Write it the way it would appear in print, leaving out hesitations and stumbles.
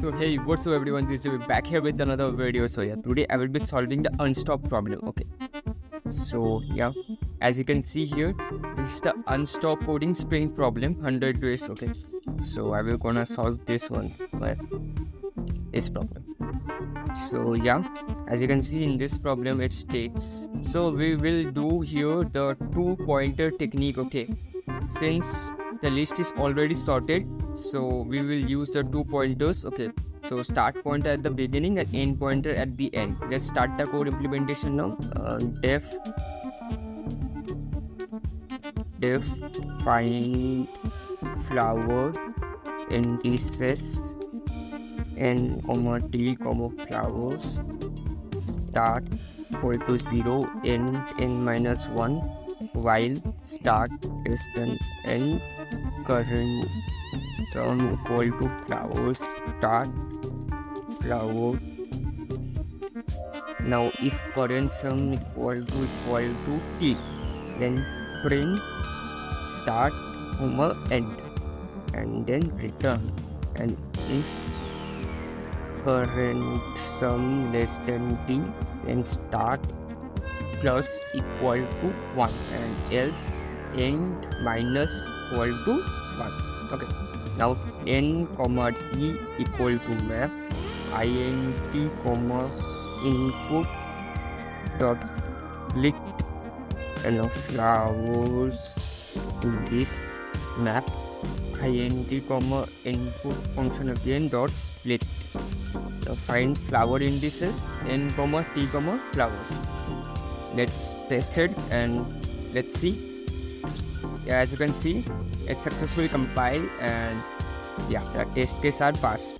So hey, what's up everyone, this is back here with another video. So yeah, today I will be solving the unstop problem. Okay, so yeah, as you can see here, this is the unstop coding spring problem, 100 ways. Okay, so I will gonna solve this one, this problem. So yeah, as you can see in this problem it states, so we will do here the two pointer technique. Okay, since the list is already sorted, so we will use the two pointers. Okay, so start pointer at the beginning and end pointer at the end. Let's start the code implementation now. Def find flower indices n comma t comma flowers start equal to 0 n minus 1 while start is then n current sum equal to flowers start flower. Now if current sum equal to t, then print start comma end and then return. And if current sum less than t, then start plus equal to 1 and else end minus equal to 1. Okay, now n comma t equal to map int comma input dot split and flowers to this map int comma input function again dot split. Now find flower indices n comma t comma flowers. Let's test it and let's see. Yeah, as you can see, it's successfully compiled and yeah, the test case are passed.